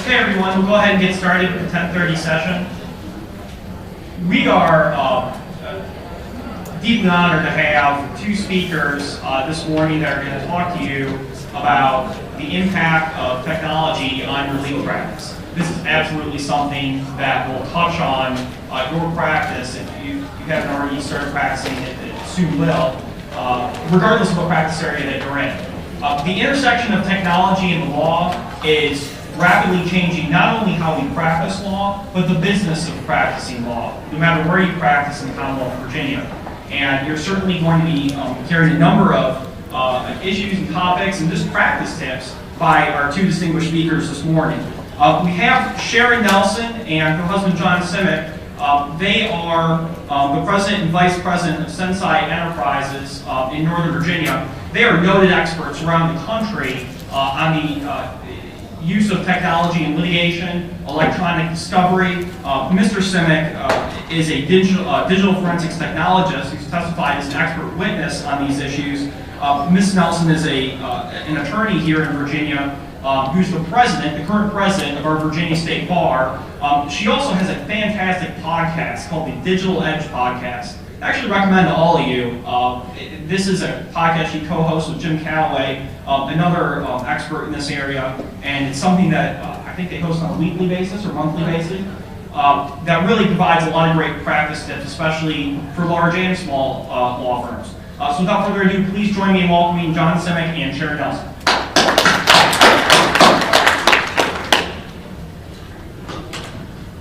Okay, everyone, we'll go ahead and get started with the 10:30 session. We are deeply honored to have two speakers this morning that are going to talk to you about the impact of technology on your legal practice. This is absolutely something that will touch on your practice if you haven't already started practicing it soon will, regardless of what practice area that you're in. The intersection of technology and the law is rapidly changing not only how we practice law, but the business of practicing law, no matter where you practice in the Commonwealth of Virginia. And you're certainly going to be hearing a number of issues and topics and just practice tips by our two distinguished speakers this morning. We have Sharon Nelson and her husband John Simek. They are the president and vice president of Sensei Enterprises in Northern Virginia. They are noted experts around the country on the use of technology in litigation, electronic discovery. Mr. Simek is a digital forensics technologist who's testified as an expert witness on these issues. Ms. Nelson is an attorney here in Virginia who's the current president of our Virginia State Bar. She also has a fantastic podcast called the Digital Edge Podcast. I actually recommend to all of you. This is a podcast she co-hosts with Jim Calloway, another expert in this area, and it's something that I think they host on a weekly basis or monthly basis that really provides a lot of great practice tips, especially for large and small law firms. So without further ado, please join me in welcoming John Simek and Sharon Nelson.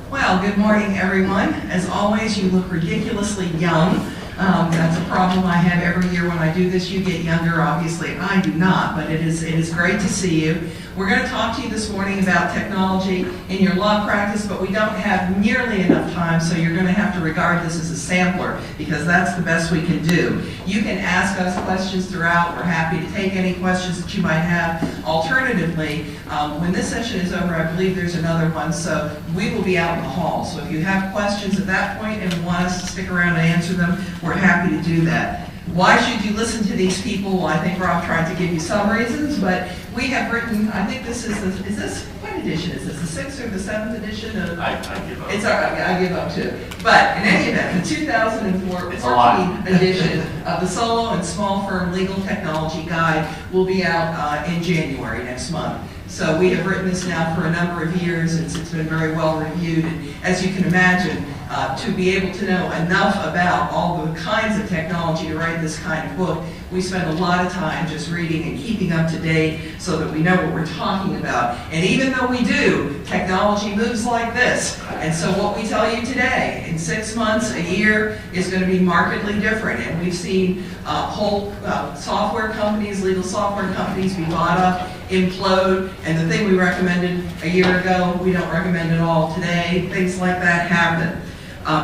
Well, good morning, everyone. As always, you look ridiculously young. That's a problem I have every year when I do this. You get younger. Obviously, I do not, but it is great to see you. We're going to talk to you this morning about technology in your law practice, but we don't have nearly enough time, so you're going to have to regard this as a sampler, because that's the best we can do. You can ask us questions throughout. We're happy to take any questions that you might have. Alternatively, when this session is over, I believe there's another one, so we will be out in the hall. So if you have questions at that point and want us to stick around and answer them, we're happy to do that. Why should you listen to these people? Well, I think Rob tried to give you some reasons, but we have written, I think this is what edition is this? The 6th or the 7th edition of? I give up. It's all right, I give up too. But in any event, the 2014 edition of the Solo and Small Firm Legal Technology Guide will be out in January next month. So we have written this now for a number of years. It's been very well reviewed. And as you can imagine, to be able to know enough about all the kinds of technology to write this kind of book, we spend a lot of time just reading and keeping up to date so that we know what we're talking about. And even though we do, technology moves like this. And so what we tell you today, in 6 months, a year, is going to be markedly different. And we've seen whole software companies, legal software companies be bought up, implode, and the thing we recommended a year ago, we don't recommend at all today. Things like that happen.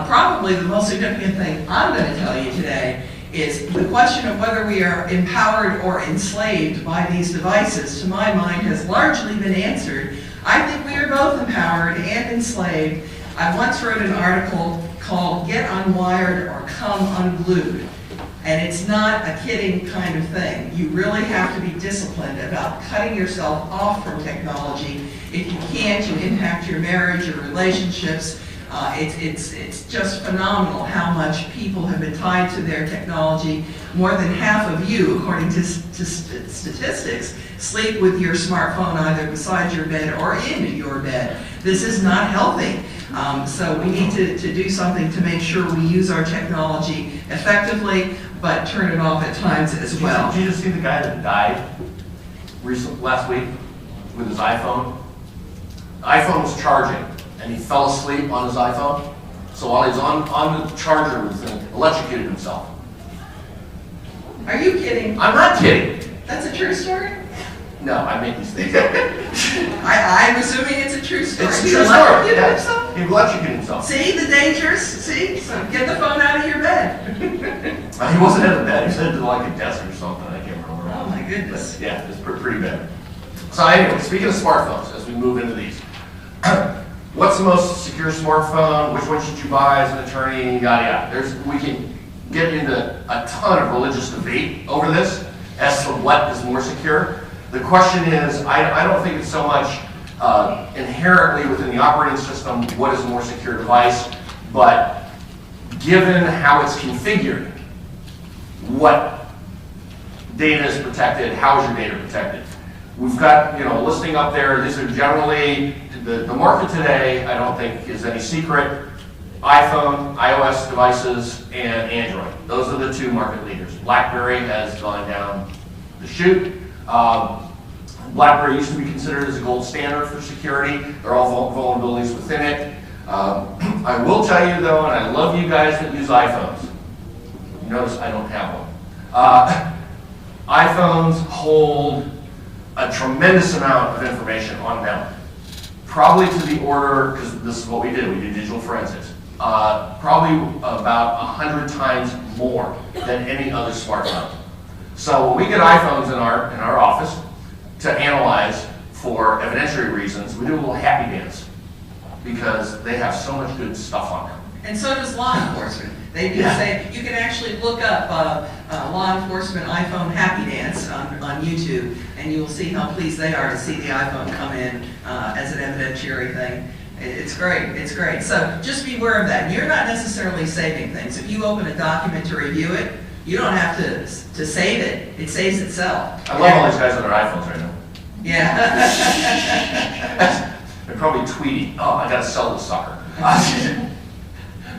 Probably the most significant thing I'm going to tell you today is the question of whether we are empowered or enslaved by these devices, to my mind, has largely been answered. I think we are both empowered and enslaved. I once wrote an article called Get Unwired or Come Unglued. And it's not a kidding kind of thing. You really have to be disciplined about cutting yourself off from technology. If you can't, you impact your marriage, your relationships. It's just phenomenal how much people have been tied to their technology. More than half of you, according to statistics, sleep with your smartphone either beside your bed or in your bed. This is not healthy. So we need to do something to make sure we use our technology effectively, but turn it off at times as well. Did you just see the guy that died last week with his iPhone? The iPhone was charging, and he fell asleep on his iPhone. So while he's on the charger with the thing, electrocuted himself. Are you kidding? I'm not kidding. That's a true story? No, I make these things up. I'm assuming it's a true story. It's a true story. He himself? He electrocuted himself. See the dangers? See? So get the phone out of your bed. He wasn't in the bed. He was into like a desk or something. I can't remember. Oh my goodness. But yeah, it's pretty bad. So anyway, speaking of smartphones, as we move into these, what's the most secure smartphone? Which one should you buy as an attorney? Yada yada. We can get into a ton of religious debate over this as to what is more secure. The question is, I don't think it's so much inherently within the operating system, what is a more secure device, but given how it's configured, what data is protected, how is your data protected. We've got, a listing up there. These are generally, the market today, I don't think is any secret. iPhone, iOS devices, and Android. Those are the two market leaders. BlackBerry has gone down the chute. BlackBerry used to be considered as a gold standard for security. There are all vulnerabilities within it. I will tell you though, and I love you guys that use iPhones. You notice I don't have one. iPhones hold a tremendous amount of information on them. Probably to the order, because this is what we do digital forensics. Probably about 100 times more than any other smartphone. So when we get iPhones in our office to analyze for evidentiary reasons, we do a little happy dance because they have so much good stuff on them. And so does law enforcement. They do say, you can actually look up law enforcement iPhone happy dance on YouTube, and you will see how pleased they are to see the iPhone come in as an evidentiary thing. It's great, it's great. So just be aware of that. You're not necessarily saving things. If you open a document to review it, you don't have to save it. It saves itself. I love all these guys on their iPhones right now. Yeah. They're probably tweeting, oh, I gotta sell this sucker.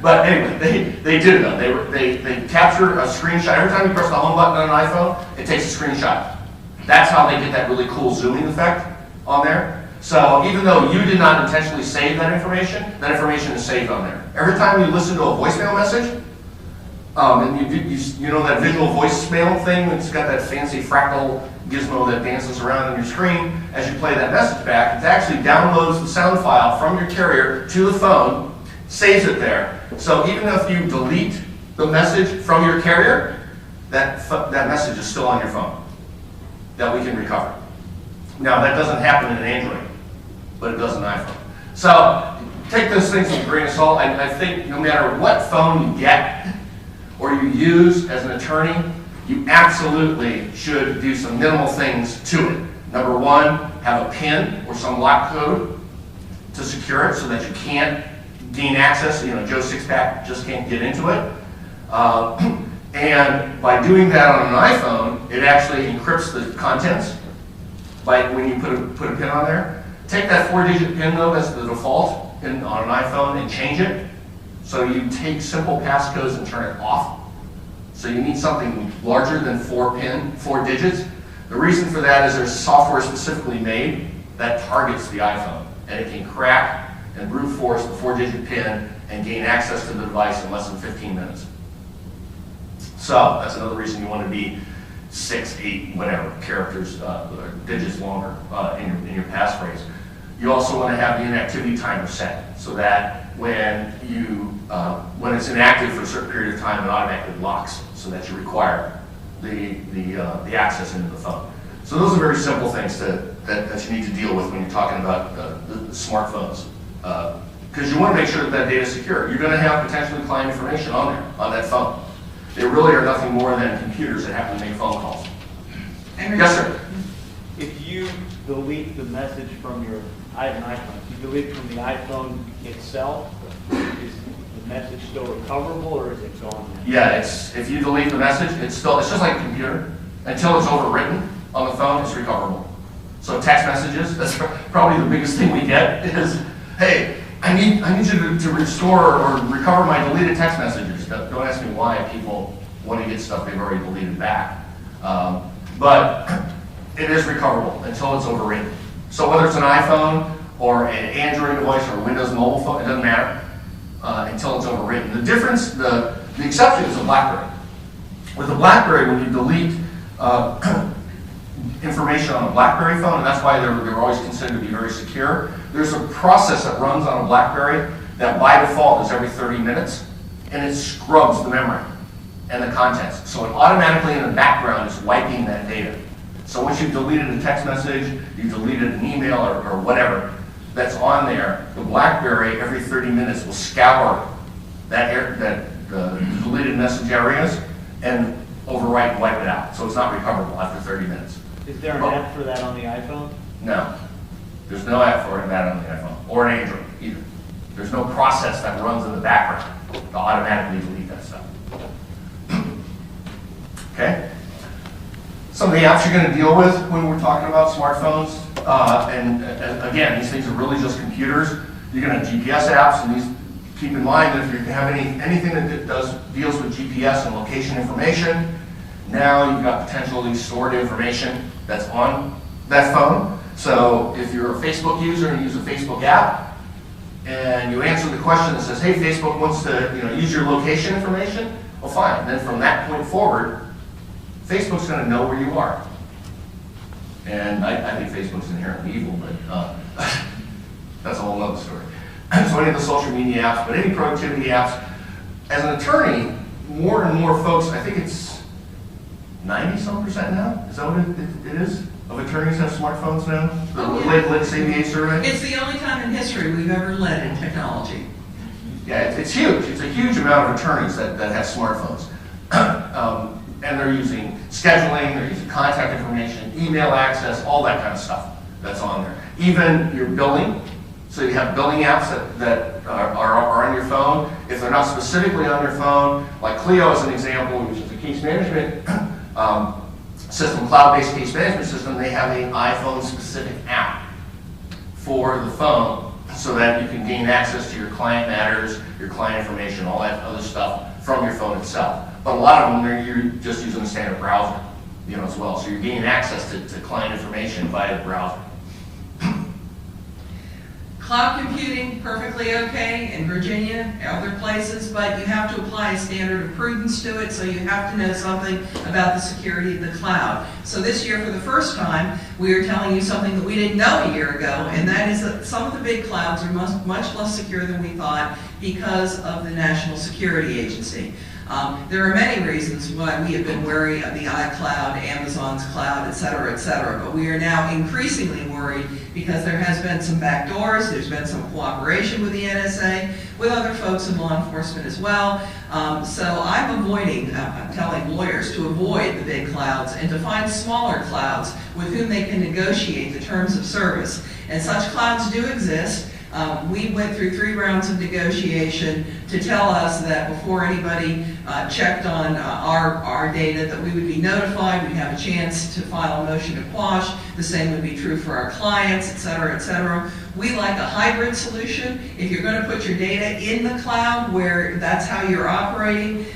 But anyway, they do though. They capture a screenshot. Every time you press the home button on an iPhone, it takes a screenshot. That's how they get that really cool zooming effect on there. So even though you did not intentionally save that information is saved on there. Every time you listen to a voicemail message, and you know that visual voicemail thing that's got that fancy fractal gizmo that dances around on your screen, as you play that message back, it actually downloads the sound file from your carrier to the phone, saves it there. So even if you delete the message from your carrier, that message is still on your phone that we can recover. Now that doesn't happen in an Android, but it does in an iPhone. So take those things with a grain of salt. I think no matter what phone you get or you use as an attorney, you absolutely should do some minimal things to it. Number one, have a PIN or some lock code to secure it so that you can't gain access. Joe Sixpack just can't get into it. And by doing that on an iPhone, it actually encrypts the contents. Like when you put a PIN on there. Take that 4-digit PIN though, that's the default on an iPhone, and change it. So you take simple passcodes and turn it off. So you need something larger than 4 digits. The reason for that is there's software specifically made that targets the iPhone, and it can crack and brute force the 4-digit PIN and gain access to the device in less than 15 minutes. So that's another reason you want to be 6, 8, whatever characters, digits longer in your passphrase. You also want to have the inactivity timer set so that when it's inactive for a certain period of time, it automatically locks so that you require the access into the phone. So those are very simple things that you need to deal with when you're talking about the smartphones. Because you want to make sure that data is secure. You're going to have potentially client information on there, on that phone. They really are nothing more than computers that happen to make phone calls. Yes, sir? If you delete the message from I have an iPhone, if you delete it from the iPhone itself, is the message still recoverable or is it gone now? Yeah, if you delete the message, it's just like a computer. Until it's overwritten on the phone, it's recoverable. So text messages, that's probably the biggest thing we get is, hey, I need you to restore or recover my deleted text messages. Don't ask me why people want to get stuff they've already deleted back. But it is recoverable until it's overwritten. So whether it's an iPhone or an Android device or a Windows mobile phone, it doesn't matter until it's overwritten. The difference, the exception is a BlackBerry. With a BlackBerry, when you delete information on a BlackBerry phone, and that's why they're always considered to be very secure, there's a process that runs on a BlackBerry that by default is every 30 minutes, and it scrubs the memory and the contents. So it automatically in the background is wiping that data. So once you've deleted a text message, you've deleted an email or whatever that's on there, the BlackBerry every 30 minutes will scour the deleted message areas and overwrite and wipe it out. So it's not recoverable after 30 minutes. Is there an app for that on the iPhone? No. There's no app for that on the iPhone or an Android either. There's no process that runs in the background to automatically delete that stuff. Okay? Some of the apps you're going to deal with when we're talking about smartphones, and again, these things are really just computers. You're going to have GPS apps, and these, keep in mind that if you have anything that deals with GPS and location information, now you've got potentially stored information that's on that phone. So if you're a Facebook user and you use a Facebook app, and you answer the question that says, hey, Facebook wants to use your location information, well, fine. Then from that point forward, Facebook's going to know where you are. And I think Facebook's inherently evil, but that's a whole other story. So any of the social media apps, but any productivity apps, as an attorney, more and more folks, I think it's 90-some% now, is that what it is? Of attorneys have smartphones now? The latest ABA survey? It's the only time in history we've ever led in technology. Yeah, it's huge. It's a huge amount of attorneys that have smartphones. And they're using scheduling, they're using contact information, email access, all that kind of stuff that's on there. Even your billing. So you have billing apps that are on your phone. If they're not specifically on your phone, like Clio is an example, which is a case management system, cloud-based case management system, they have an iPhone-specific app for the phone so that you can gain access to your client matters, your client information, all that other stuff from your phone itself. But a lot of them, you're just using a standard browser, as well. So you're gaining access to client information via the browser. Cloud computing, perfectly okay in Virginia, other places, but you have to apply a standard of prudence to it, so you have to know something about the security of the cloud. So this year, for the first time, we are telling you something that we didn't know a year ago, and that is that some of the big clouds are much less secure than we thought because of the National Security Agency. There are many reasons why we have been wary of the iCloud, Amazon's cloud, et cetera, but we are now increasingly worried because there has been some backdoors, there's been some cooperation with the NSA, with other folks in law enforcement as well. So I'm telling lawyers to avoid the big clouds and to find smaller clouds with whom they can negotiate the terms of service. And such clouds do exist. We went through 3 rounds of negotiation to tell us that before anybody checked on our data that we would be notified, we'd have a chance to file a motion to quash. The same would be true for our clients, et cetera, et cetera. We like a hybrid solution. If you're going to put your data in the cloud where that's how you're operating,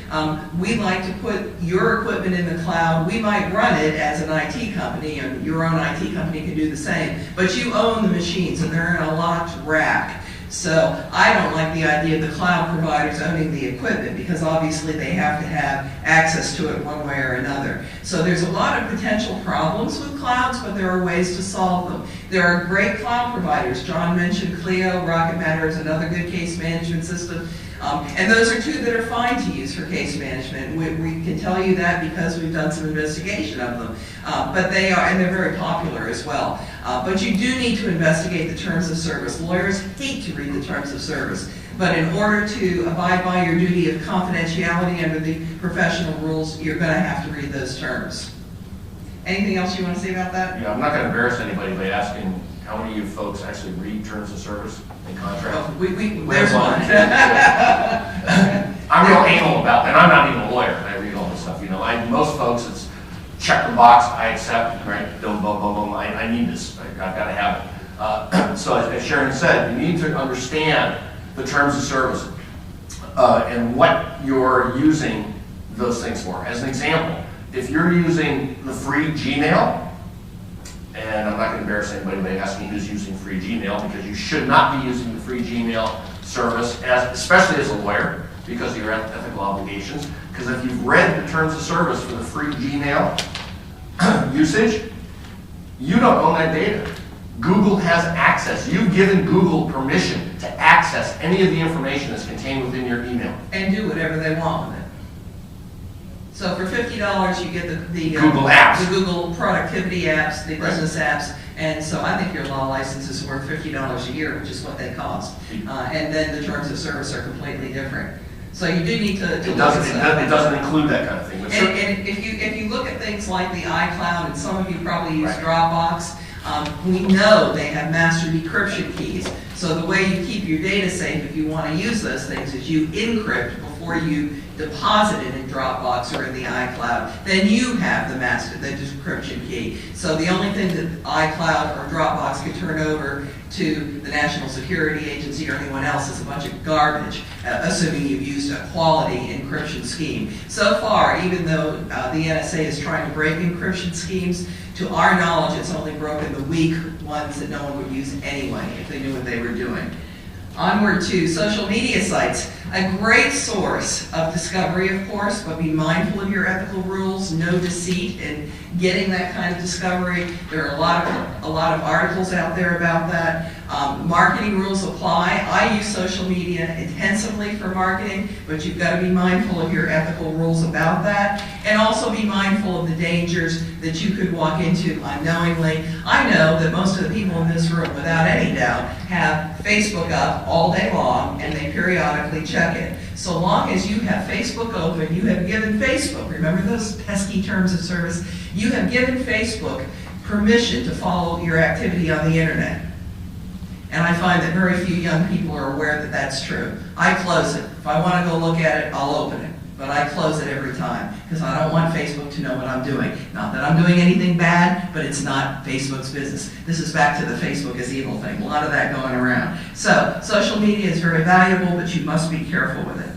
we like to put your equipment in the cloud. We might run it as an IT company, and your own IT company can do the same, but you own the machines and they're in a locked rack. So I don't like the idea of the cloud providers owning the equipment because obviously they have to have access to it one way or another. So there's a lot of potential problems with clouds, but there are ways to solve them. There are great cloud providers. John mentioned Clio, Rocket Matter is another good case management system. And those are 2 that are fine to use for case management. We can tell you that because we've done some investigation of them. But they are, and they're very popular as well. But you do need to investigate the terms of service. Lawyers hate to read the terms of service. But in order to abide by your duty of confidentiality under the professional rules, you're going to have to read those terms. Anything else you want to say about that? Yeah, I'm not going to embarrass anybody by asking how many of you folks actually read terms of service and contracts. Well, there's one. I'm real anal about that, and I'm not even a lawyer. I read all this stuff. Most folks, it's check the box, I accept, right? Boom, boom, boom, boom. I need this. I've got to have it. So as Sharon said, you need to understand the terms of service and what you're using those things for. As an example, if you're using the free Gmail, and I'm not going to embarrass anybody by asking who's using free Gmail, because you should not be using the free Gmail service, especially as a lawyer, because of your ethical obligations. Because if you've read the terms of service for the free Gmail usage, you don't own that data. Google has access. You've given Google permission to access any of the information that's contained within your email. And do whatever they want with it. So for $50, you get the Google apps, the Google productivity apps, the business apps, and so I think your law license is worth $50 a year, which is what they cost. And then the terms of service are completely different. So you do need to it doesn't include that kind of thing. And if you look at things like the iCloud, and some of you probably use Dropbox, We know they have master decryption keys. So the way you keep your data safe if you want to use those things is you encrypt before you deposit it in Dropbox or in the iCloud. Then you have the decryption key. So the only thing that iCloud or Dropbox can turn over to the National Security Agency or anyone else is a bunch of garbage, assuming you've used a quality encryption scheme. So far, even though the NSA is trying to break encryption schemes, to our knowledge, it's only broken the weak ones that no one would use anyway if they knew what they were doing. Onward to social media sites. A great source of discovery, of course, but be mindful of your ethical rules, no deceit in getting that kind of discovery. There are a lot of articles out there about that. Marketing rules apply. I use social media intensively for marketing, but you've got to be mindful of your ethical rules about that, and also be mindful of the dangers that you could walk into unknowingly. I know that most of the people in this room, without any doubt, have Facebook up all day long, and they periodically check it. So long as you have Facebook open, you have given Facebook, remember those pesky terms of service, you have given Facebook permission to follow your activity on the internet. And I find that very few young people are aware that that's true. I close it. If I want to go look at it, I'll open it. But I close it every time because I don't want Facebook to know what I'm doing. Not that I'm doing anything bad, but it's not Facebook's business. This is back to the Facebook is evil thing. A lot of that going around. So social media is very valuable, but you must be careful with it.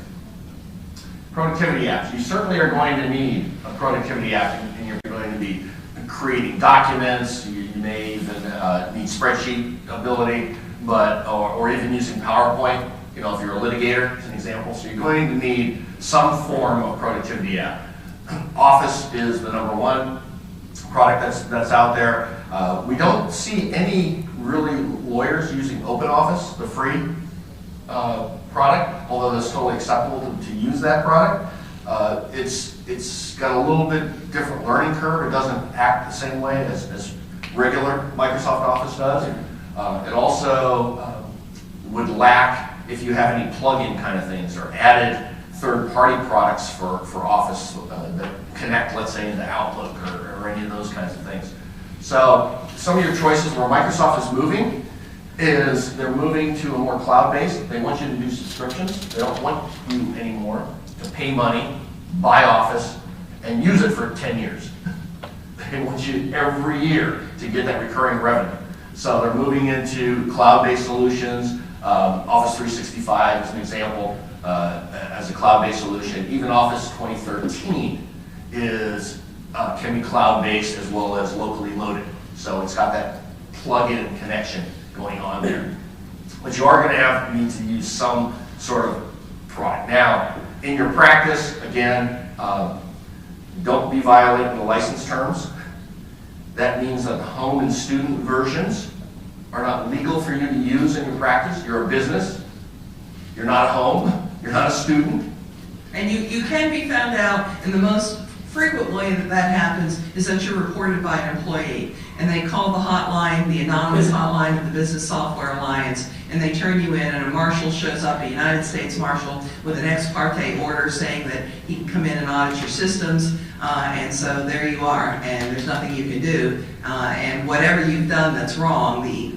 Productivity apps. You certainly are going to need a productivity app, and you're going to be creating documents. You may even need spreadsheet ability, but or even using PowerPoint. You know, if you're a litigator, as an example. So you're going to need some form of productivity app. Office is the #1 product that's out there. We don't see any really lawyers using OpenOffice, the free product, although it's totally acceptable to use that product. It's got a little bit different learning curve. It doesn't act the same way as regular Microsoft Office does. It also would lack if you have any plug-in kind of things or added third-party products for Office that connect, let's say, into Outlook or any of those kinds of things. So some of your choices where Microsoft is moving is they're moving to a more cloud-based. They want you to do subscriptions. They don't want you anymore to pay money, buy Office, and use it for 10 years. They want you every year to get that recurring revenue. So they're moving into cloud-based solutions. Office 365 is an example as a cloud-based solution. Even Office 2013 can be cloud-based as well as locally loaded. So it's got that plug-in connection going on there. But you are going to need to use some sort of product. Now, in your practice, again, don't be violating the license terms. That means that the home and student versions are not legal for you to use in your practice. You're a business. You're not a home. You're not a student. And you can be found out, and the most frequent way that happens is that you're reported by an employee. And they call the hotline, the anonymous hotline of the Business Software Alliance, and they turn you in, and a marshal shows up, a United States Marshal, with an ex parte order saying that he can come in and audit your systems. And so there you are, and there's nothing you can do. And whatever you've done that's wrong, the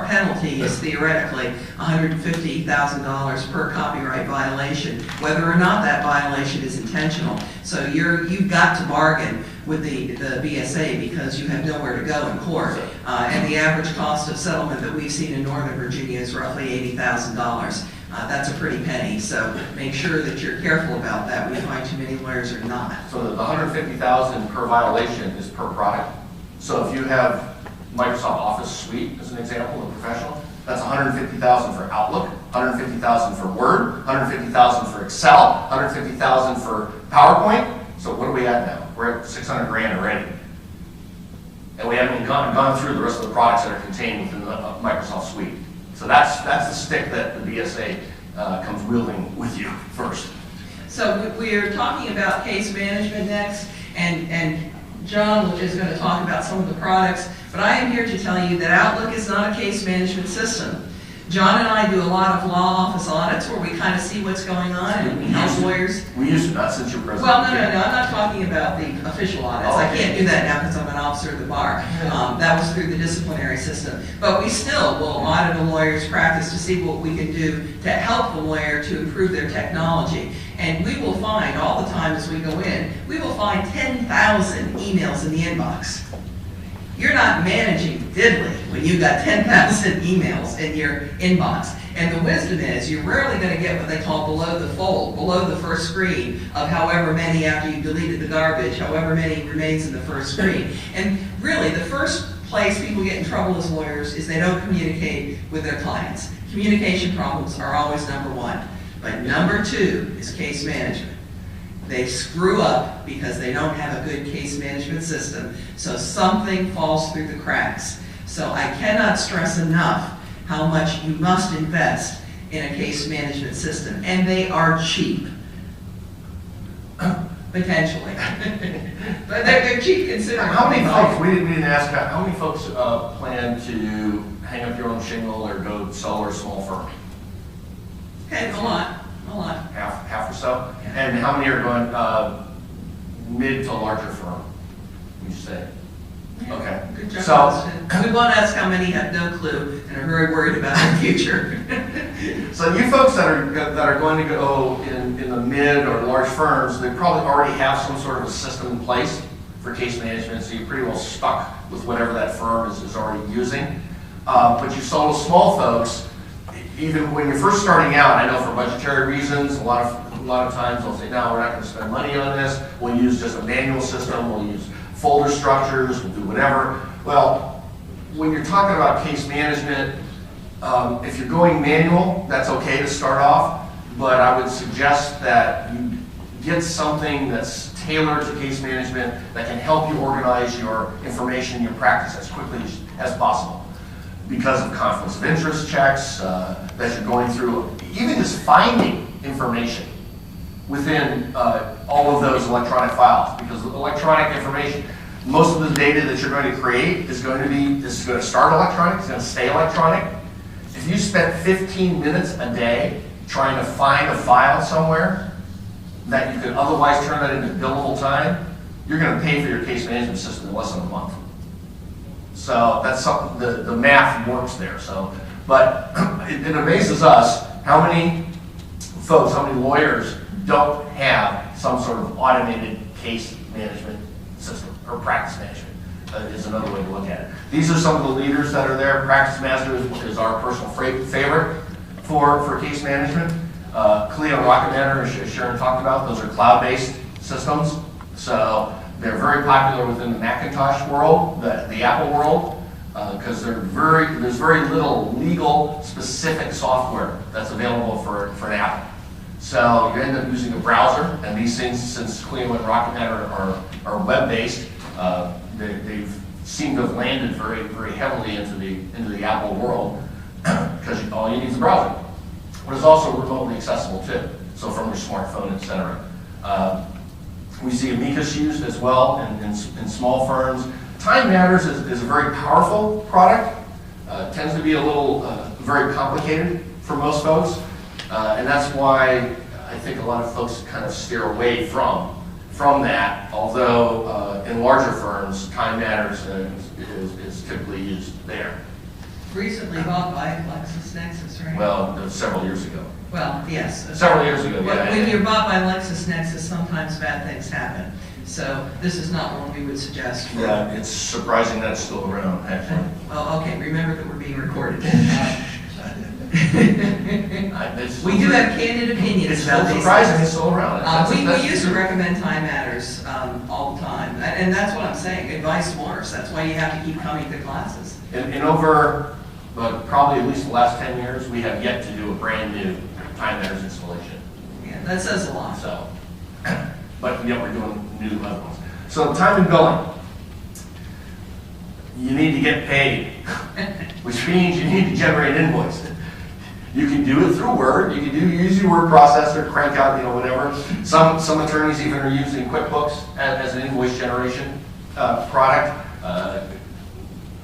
penalty is theoretically $150,000 per copyright violation, whether or not that violation is intentional. So you've got to bargain with the BSA because you have nowhere to go in court. And the average cost of settlement that we've seen in Northern Virginia is roughly $80,000. That's a pretty penny, so make sure that you're careful about that. We find too many lawyers are not. So the $150,000 per violation is per product. So if you have Microsoft Office Suite, as an example, a professional, that's $150,000 for Outlook, $150,000 for Word, $150,000 for Excel, $150,000 for PowerPoint. So what are we at now? We're at 600 grand already. And we haven't even gone through the rest of the products that are contained within the Microsoft Suite. So that's the stick that the BSA comes wielding with you first. So we are talking about case management next, and John is going to talk about some of the products, but I am here to tell you that Outlook is not a case management system. John and I do a lot of law office audits where we kind of see what's going on and we help lawyers. We used to, not since you're president. Well, no, I'm not talking about the official audits. Oh, okay. I can't do that now because I'm an officer of the bar. That was through the disciplinary system. But we still will audit a lawyer's practice to see what we can do to help the lawyer to improve their technology. And we will find, all the time as we go in, we will find 10,000 emails in the inbox. You're not managing diddly when you've got 10,000 emails in your inbox. And the wisdom is you're rarely going to get what they call below the fold, below the first screen of however many after you've deleted the garbage, however many remains in the first screen. And really, the first place people get in trouble as lawyers is they don't communicate with their clients. Communication problems are always number one. But number two is case management. They screw up because they don't have a good case management system, so something falls through the cracks. So I cannot stress enough how much you must invest in a case management system, and they are cheap, potentially. But they're cheap considering. How many folks, we didn't ask, how many folks plan to hang up your own shingle or go solo or small firm? Okay, a lot. Half or so? Yeah. And how many are going mid to larger firm, would you say? Yeah. Okay. Good job. So, we won't ask how many have no clue and are very worried about their future. so you folks that are going to go in the mid or large firms, they probably already have some sort of a system in place for case management, so you're pretty well stuck with whatever that firm is already using. But you solo small folks, even when you're first starting out, I know for budgetary reasons, a lot of times they'll say, no, we're not going to spend money on this. We'll use just a manual system. We'll use folder structures. We'll do whatever. Well, when you're talking about case management, if you're going manual, that's okay to start off. But I would suggest that you get something that's tailored to case management that can help you organize your information, your practice as quickly as possible. Because of conflicts of interest checks that you're going through, even just finding information within all of those electronic files. Because electronic information, most of the data that you're going to create is going to start electronic, it's going to stay electronic. If you spent 15 minutes a day trying to find a file somewhere that you could otherwise turn that into billable time, you're going to pay for your case management system in less than a month. So that's something, the math works there. So, but it amazes us how many folks, how many lawyers don't have some sort of automated case management system or practice management is another way to look at it. These are some of the leaders that are there. Practice Master is our personal favorite for case management. Clio and Rocket Manor, as Sharon talked about, those are cloud-based systems. So they're very popular within the Macintosh world, the Apple world, because there's very little legal specific software that's available for an Apple. So you end up using a browser, and these things, since Clio and Rocket Manor are web-based, they've seemed to have landed very, very heavily into the Apple world because all you need is a browser. But it's also remotely accessible too, so from your smartphone, etc. We see Amicus used as well in small firms. Time Matters is a very powerful product. Tends to be a little very complicated for most folks. And that's why I think a lot of folks kind of steer away from that. Although in larger firms, Time Matters is typically used there. Recently bought by LexisNexis, right? Well, several years ago. Well, yes. Several years ago, yeah. When you're bought by LexisNexis, sometimes bad things happen. So this is not one we would suggest. Yeah, it's surprising that it's still around, actually. Oh, okay. Remember that we're being recorded. We do have candid opinions It's about still these surprising things. it's still around. We used to recommend Time Matters all the time. And that's what I'm saying. Advice works. That's why you have to keep coming to classes. In over, probably at least the last 10 years, we have yet to do a brand new Time Matters installation. Yeah, that says a lot. So, but yet we're doing new other ones. So time and billing. You need to get paid, which means you need to generate an invoice. You can do it through Word. You can use your word processor, crank out, whatever. Some attorneys even are using QuickBooks as an invoice generation product.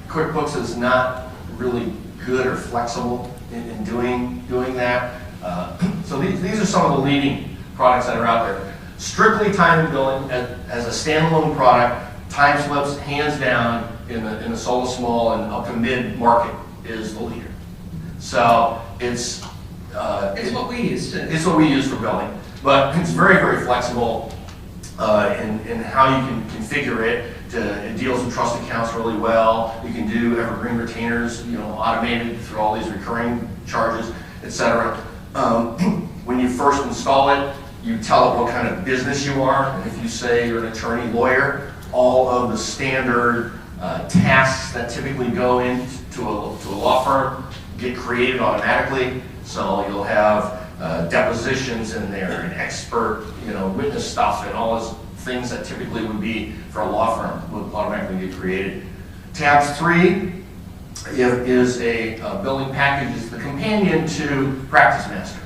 QuickBooks is not really good or flexible in doing that. So these are some of the leading products that are out there. Strictly time and billing as a standalone product, time slips hands down in the solo small and up to mid market is the leader. So it's what we use too. It's what we use for billing, but it's very, very flexible in how you can configure it. It deals with trust accounts really well. You can do evergreen retainers, automated through all these recurring charges, etc. When you first install it, you tell it what kind of business you are, and if you say you're an attorney, lawyer, all of the standard tasks that typically go into a law firm get created automatically. So you'll have depositions in there and expert, witness stuff and all those things that typically would be for a law firm would automatically get created. Tabs 3 is a billing package. It's the companion to Practice Master.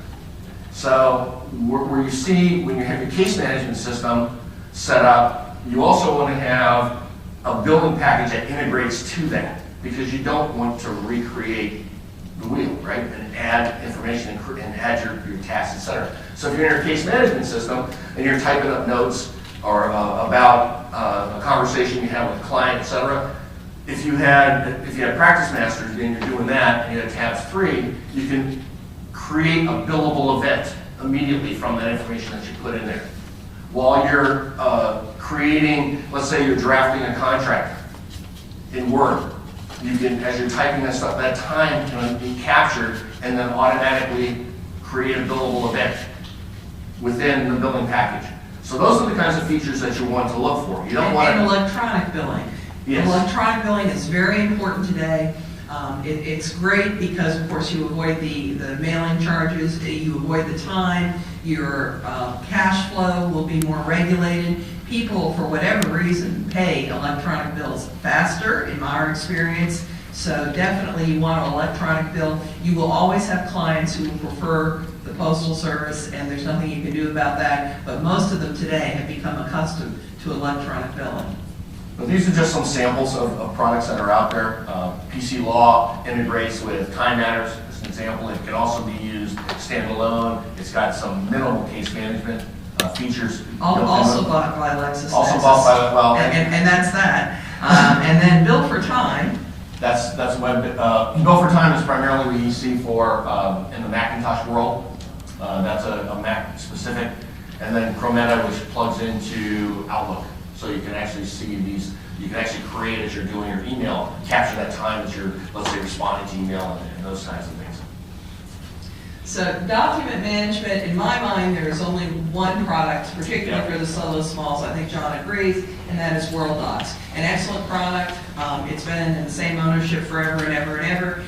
So where you see when you have your case management system set up, you also want to have a billing package that integrates to that, because you don't want to recreate the wheel, right? And add information and add your tasks, etc. So if you're in your case management system and you're typing up notes or about a conversation you have with a client, etc., if you had Practice Masters and you're doing that and you had tabs 3, you can create a billable event immediately from that information that you put in there. While you're creating, let's say you're drafting a contract in Word, you can, as you're typing that stuff, that time can be captured and then automatically create a billable event within the billing package. So those are the kinds of features that you want to look for. You don't want and electronic billing. Yes. Electronic billing is very important today. It's great because, of course, you avoid the mailing charges, you avoid the time, your cash flow will be more regulated. People, for whatever reason, pay electronic bills faster, in my experience. So definitely you want an electronic bill. You will always have clients who will prefer the postal service, and there's nothing you can do about that. But most of them today have become accustomed to electronic billing. But these are just some samples of products that are out there. PC Law integrates with Time Matters, as an example. It can also be used standalone. It's got some minimal case management features. Also bought by LexisNexis. Also bought by, well. And that's that. And then Bill for Time. That's web. Bill for Time is primarily what you see for in the Macintosh world. That's a Mac specific. And then Chrometa, which plugs into Outlook. So you can actually see these, you can actually create as you're doing your email, capture that time as you're, let's say, responding to email and those kinds of things. So document management, in my mind, there is only one product, particularly for the solo smalls, I think John agrees, and that is WorldDocs. An excellent product. It's been in the same ownership forever and ever and ever.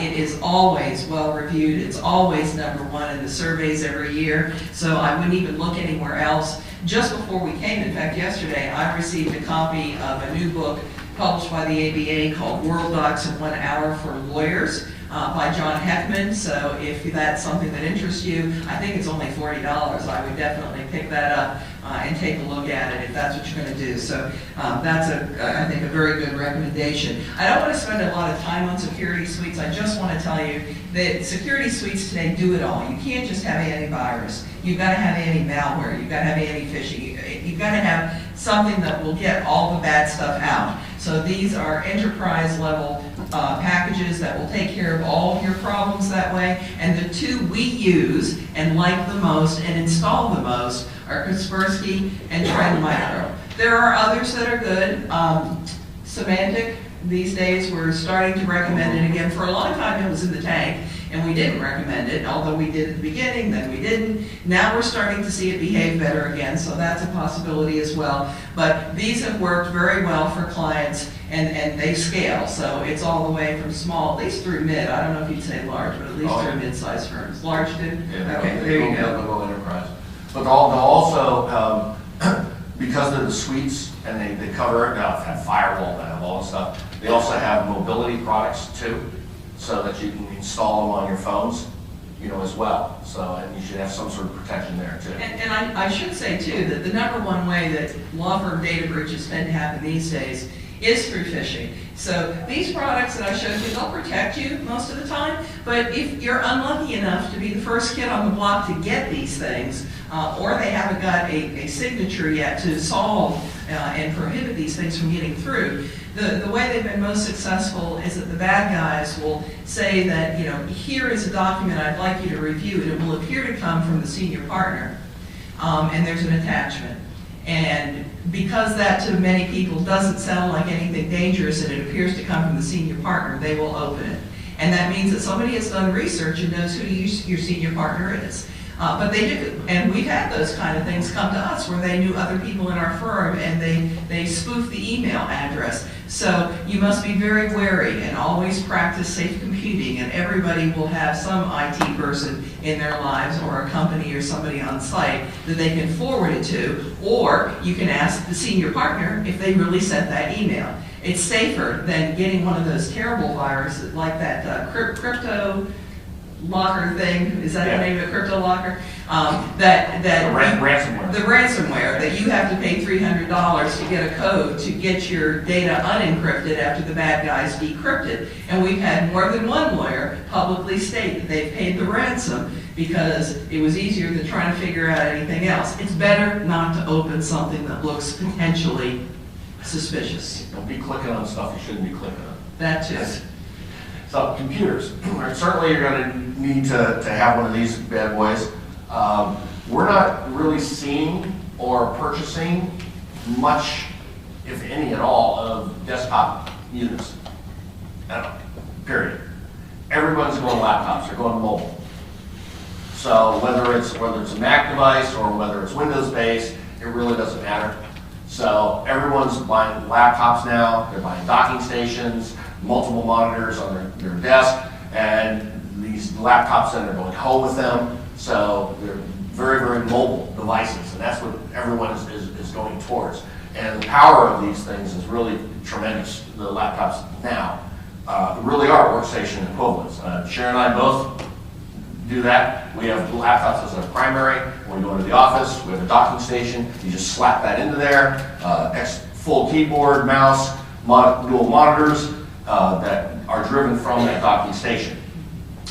It is always well reviewed. It's always #1 in the surveys every year. So I wouldn't even look anywhere else. Just before we came, in fact yesterday, I received a copy of a new book published by the ABA called WorldDocs in 1 Hour for Lawyers by John Heckman. So if that's something that interests you, I think it's only $40. I would definitely pick that up and take a look at it if that's what you're going to do. So that's, I think, a very good recommendation. I don't want to spend a lot of time on security suites. I just want to tell you that security suites today do it all. You can't just have antivirus. You've got to have anti-malware. You've got to have anti-phishing. You've got to have something that will get all the bad stuff out. So these are enterprise level packages that will take care of all of your problems that way. And the two we use and like the most and install the most are Kaspersky and Trend Micro. There are others that are good. Semantic, these days we're starting to recommend it again. For a long time it was in the tank and we didn't recommend it, although we did at the beginning, then we didn't. Now we're starting to see it behave better again, so that's a possibility as well. But these have worked very well for clients and they scale. So it's all the way from small, at least through mid. I don't know if you'd say large, but at least through mid-sized firms. Large do? Yeah, okay, there you go. They'll go enterprise. But they'll also, because they're the suites and they cover, they'll have firewall, they have all this stuff. They also have mobility products too, so that you can install them on your phones, as well. So, and you should have some sort of protection there too. And I should say too that the #1 way that law firm data breaches tend to happen these days is through phishing. So these products that I showed you, they'll protect you most of the time, but if you're unlucky enough to be the first kid on the block to get these things, or they haven't got a signature yet to solve and prohibit these things from getting through, the way they've been most successful is that the bad guys will say that, you know, here is a document I'd like you to review, and it will appear to come from the senior partner, and there's an attachment. And because that to many people doesn't sound like anything dangerous and it appears to come from the senior partner, they will open it. And that means that somebody has done research and knows who your senior partner is. But they do, and we've had those kind of things come to us where they knew other people in our firm and they spoofed the email address. So you must be very wary and always practice safe computing, and everybody will have some IT person in their lives or a company or somebody on site that they can forward it to, or you can ask the senior partner if they really sent that email. It's safer than getting one of those terrible viruses like that crypto locker thing, is that the name of it, crypto locker? Ransomware. The ransomware, that you have to pay $300 to get a code to get your data unencrypted after the bad guys decrypted. And we've had more than one lawyer publicly state that they've paid the ransom because it was easier than trying to figure out anything else. It's better not to open something that looks potentially suspicious. Don't be clicking on stuff you shouldn't be clicking on. That too. So computers, certainly you're going to need to have one of these bad boys. We're not really seeing or purchasing much, if any at all, of desktop units. Period. Everyone's going laptops, they're going mobile. So whether it's a Mac device or whether it's Windows based, it really doesn't matter. So everyone's buying laptops now, they're buying docking stations, multiple monitors on their desk, and these laptops then are going home with them. So they're very, very mobile devices, and that's what everyone is going towards. And the power of these things is really tremendous. The laptops now really are workstation equivalents. Sharon and I both do that. We have laptops as a primary. When we go into the office, we have a docking station. You just slap that into there. Full keyboard, mouse, dual monitors that are driven from that docking station.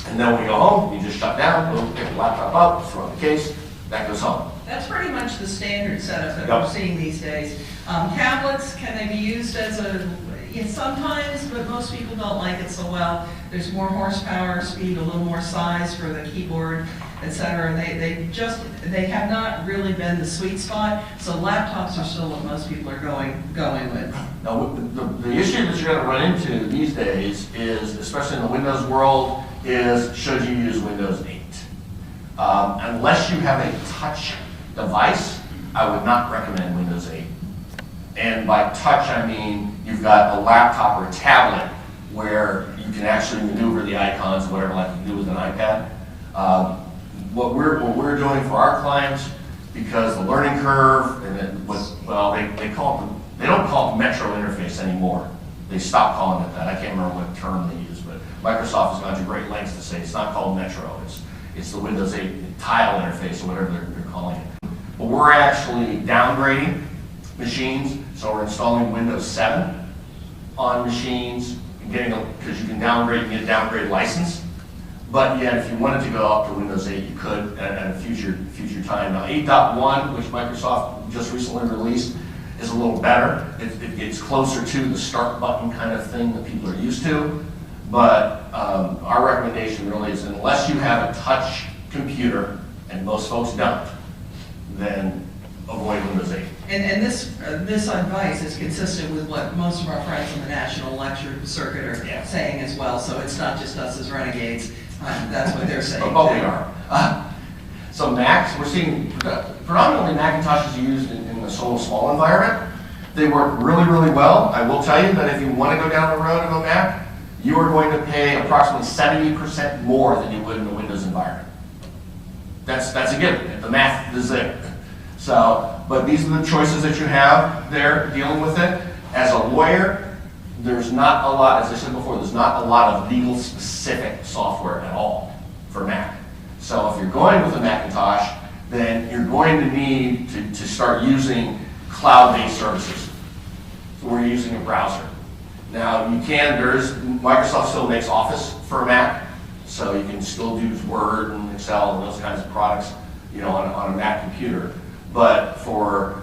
And then when you go home, you just shut down, boom, pick the laptop up, throw it in the case, that goes home. That's pretty much the standard setup that we're seeing these days. Tablets, can they be used as sometimes, but most people don't like it so well. There's more horsepower, speed, a little more size for the keyboard, etc. They have not really been the sweet spot, so laptops are still what most people are going with. Now, the issue that you're going to run into these days is, especially in the Windows world, is should you use Windows 8. Unless you have a touch device, I would not recommend Windows 8. And by touch, I mean you've got a laptop or a tablet where you can actually maneuver the icons, whatever, like you do with an iPad. What we're doing for our clients, because the learning curve, and they don't call it Metro interface anymore. They stopped calling it that. I can't remember what term they use, but Microsoft has gone to great lengths to say it's not called Metro. It's the Windows 8 tile interface or whatever they're calling it. But we're actually downgrading machines, so we're installing Windows 7 on machines, because you can downgrade and get a downgrade license. But yet, if you wanted to go up to Windows 8, you could at a future time. Now, 8.1, which Microsoft just recently released, is a little better. It gets closer to the start button kind of thing that people are used to. But our recommendation really is, unless you have a touch computer, and most folks don't, then avoid Windows 8. And this advice is consistent with what most of our friends on the national lecture circuit are saying as well. So it's not just us as renegades. That's what they're saying. But we are. So Macs, we're seeing predominantly Macintosh is used in the solo small environment. They work really, really well. I will tell you that if you want to go down the road of a Mac, you are going to pay approximately 70% more than you would in a Windows environment. That's a given. The math is there. So, but these are the choices that you have there dealing with it. As a lawyer, there's not a lot, as I said before, there's not a lot of legal specific software at all for Mac. So if you're going with a Macintosh, then you're going to need to start using cloud-based services. So we're using a browser. Now, Microsoft still makes Office for a Mac, so you can still do Word and Excel and those kinds of products, on a Mac computer. But for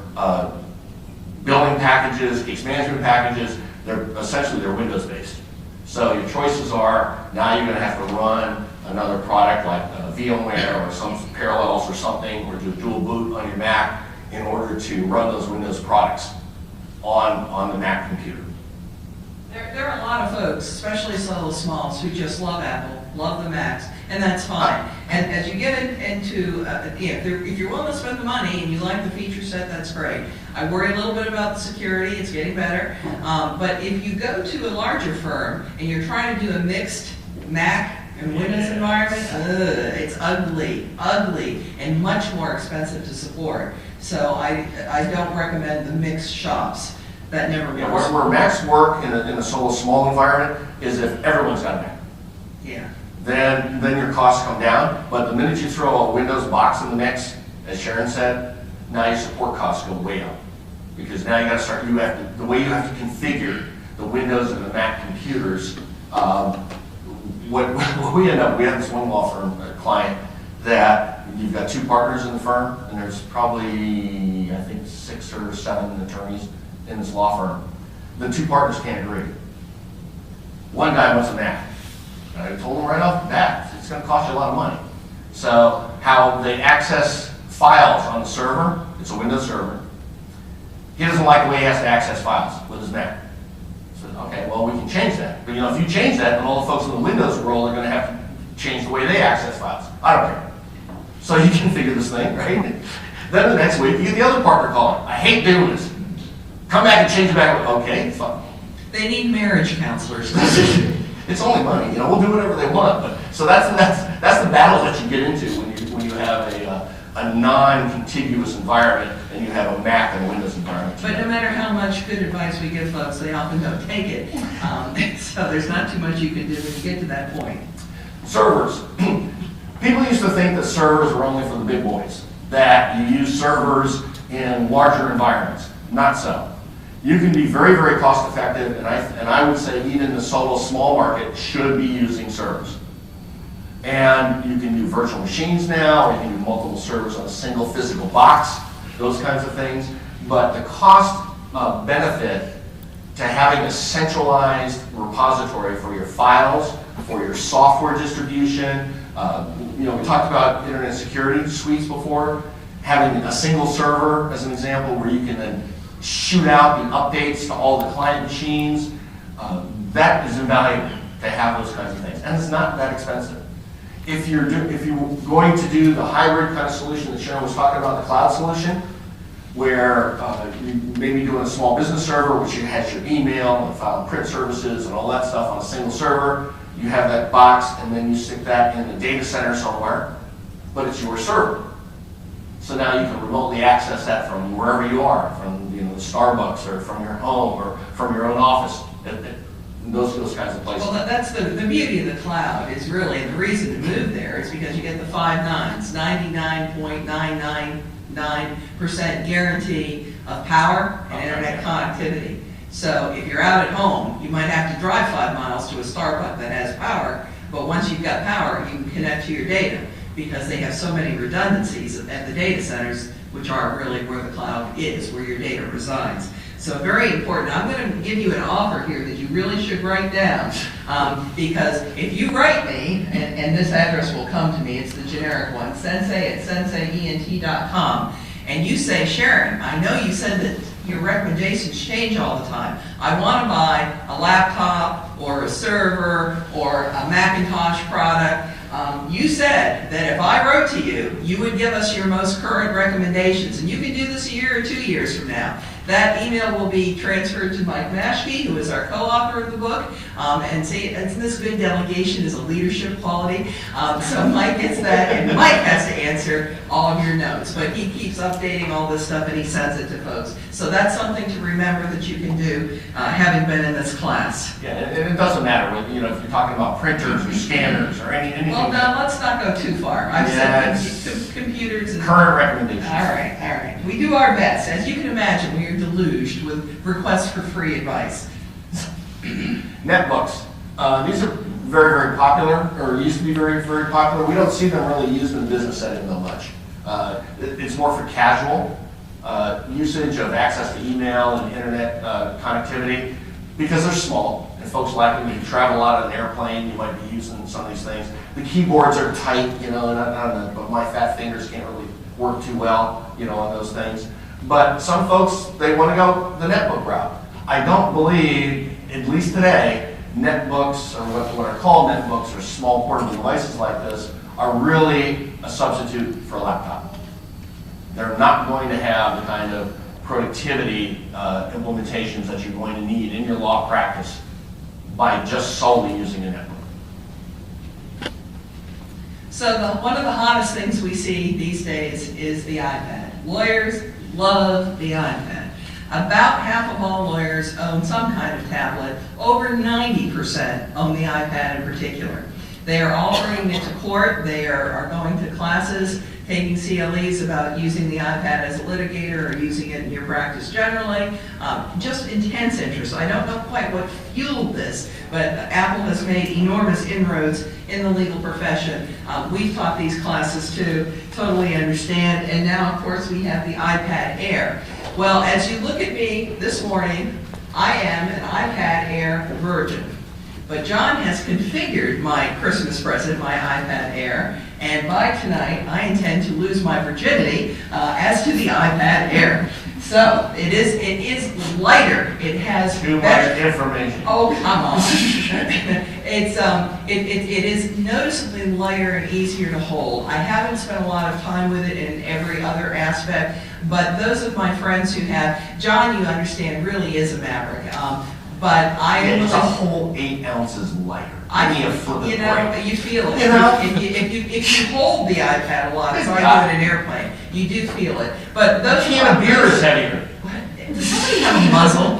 building packages, case management packages, they're Windows-based. So your choices are, now you're going to have to run another product like VMware or some Parallels or something, or do dual boot on your Mac in order to run those Windows products on the Mac computer. There are a lot of folks, especially little smalls, who just love Apple, love the Macs, and that's fine. And as you get into, if you're willing to spend the money and you like the feature set, that's great. I worry a little bit about the security, it's getting better. But if you go to a larger firm and you're trying to do a mixed Mac and Windows environment, it's ugly, and much more expensive to support. So I don't recommend the mixed shops. That never works. Where Macs work in a solo small environment is if everyone's got a Mac. Yeah. Then your costs come down. But the minute you throw a Windows box in the mix, as Sharon said, now your support costs go way up. Because now you got to start. The way you have to configure the Windows and the Mac computers. What we end up, we have this one law firm, a client, that you've got 2 partners in the firm, and there's probably, I think, 6 or 7 attorneys in this law firm. The 2 partners can't agree. One guy wants a Mac. I told him right off the bat, it's going to cost you a lot of money. So how they access files on the server, it's a Windows server. He doesn't like the way he has to access files with his Mac. So, okay, well, we can change that. But if you change that, then all the folks in the Windows world are going to have to change the way they access files. I don't care. So you configure this thing, right? Then the next week, you get the other partner calling. I hate doing this. Come back and change it back. Okay, fine. They need marriage counselors. It's only money, we'll do whatever they want. But so that's the battle that you get into when you have a non-contiguous environment and you have a Mac and a Windows environment. But no matter how much good advice we give folks, they often don't take it. So there's not too much you can do when you get to that point. Servers. People used to think that servers were only for the big boys, that you use servers in larger environments. Not so. You can be very, very cost effective, and I would say even the solo small market should be using servers. And you can do virtual machines now, or you can do multiple servers on a single physical box, those kinds of things. But the cost benefit to having a centralized repository for your files, for your software distribution, we talked about internet security suites before, having a single server as an example where you can then shoot out the updates to all the client machines. That is invaluable to have those kinds of things, and it's not that expensive. If you're going to do the hybrid kind of solution that Sharon was talking about, the cloud solution, where you may be doing a small business server, which has your email and file and print services and all that stuff on a single server. You have that box, and then you stick that in a data center somewhere, but it's your server. So now you can remotely access that from wherever you are, from the Starbucks or from your home or from your own office, those kinds of places. Well, that's the beauty of the cloud is really, the reason to move there is because you get the 5 nines, 99.999% guarantee of power and internet connectivity. So if you're out at home, you might have to drive 5 miles to a Starbucks that has power, but once you've got power, you can connect to your data, because they have so many redundancies at the data centers, which are really where the cloud is, where your data resides. So very important. I'm going to give you an offer here that you really should write down, because if you write me, and this address will come to me, it's the generic one, sensei@senseient.com, and you say, Sharon, I know you said that your recommendations change all the time. I want to buy a laptop or a server or a Macintosh product. You said that if I wrote to you, you would give us your most current recommendations, and you can do this a year or 2 years from now. That email will be transferred to Mike Maschke, who is our co-author of the book, and see, this good delegation is a leadership quality. So Mike gets that, and Mike has to answer all of your notes, but he keeps updating all this stuff and he sends it to folks. So that's something to remember that you can do, having been in this class. Yeah, and it doesn't matter if you're talking about printers or scanners or anything. Well, now let's not go too far. I've said computers and current recommendations. All right. We do our best. As you can imagine, we are deluged with requests for free advice. Netbooks. These are very, very popular, or used to be very, very popular. We don't see them really used in a business setting though much. It's more for casual usage of access to email and internet connectivity because they're small and folks like them. You travel a lot on an airplane, you might be using some of these things. The keyboards are tight, you know, and but my fat fingers can't really work too well, you know, on those things. But some folks, they want to go the netbook route. I don't believe, at least today, netbooks, or what are called netbooks, or small portable devices like this, are really a substitute for a laptop. They're not going to have the kind of productivity implementations that you're going to need in your law practice by just solely using a netbook. So one of the hottest things we see these days is the iPad. Lawyers love the iPad. About half of all lawyers own some kind of tablet. Over 90% own the iPad in particular. They are all bringing it to court. They are going to classes, taking CLEs about using the iPad as a litigator or using it in your practice generally. Just intense interest. I don't know quite what fueled this, but Apple has made enormous inroads in the legal profession. We've taught these classes too, totally understand, and now of course we have the iPad Air. Well, as you look at me this morning, I am an iPad Air virgin. But John has configured my Christmas present, my iPad Air, and by tonight I intend to lose my virginity as to the iPad Air. So it is lighter. It has too much information. Oh, come on. It is noticeably lighter and easier to hold. I haven't spent a lot of time with it in every other aspect, but those of my friends who have, John, you understand, really is a maverick. But it's a whole 8 ounces lighter. You know, you feel it. You know? If you hold the iPad a lot, it's hard to do in an airplane. You do feel it. But those a can of beer is heavier. Does somebody have a muzzle?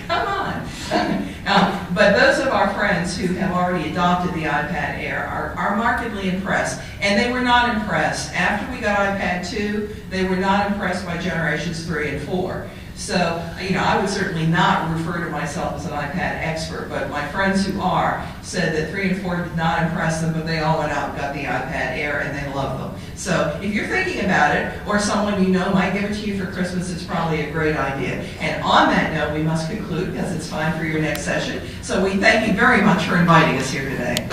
Come on. But those of our friends who have already adopted the iPad Air are markedly impressed. And they were not impressed. After we got iPad 2, they were not impressed by generations 3 and 4. So, you know, I would certainly not refer to myself as an iPad expert, but my friends who are said that 3 and 4 did not impress them, but they all went out and got the iPad Air and they love them. So if you're thinking about it, or someone you know might give it to you for Christmas, it's probably a great idea. And on that note, we must conclude because it's time for your next session. So we thank you very much for inviting us here today.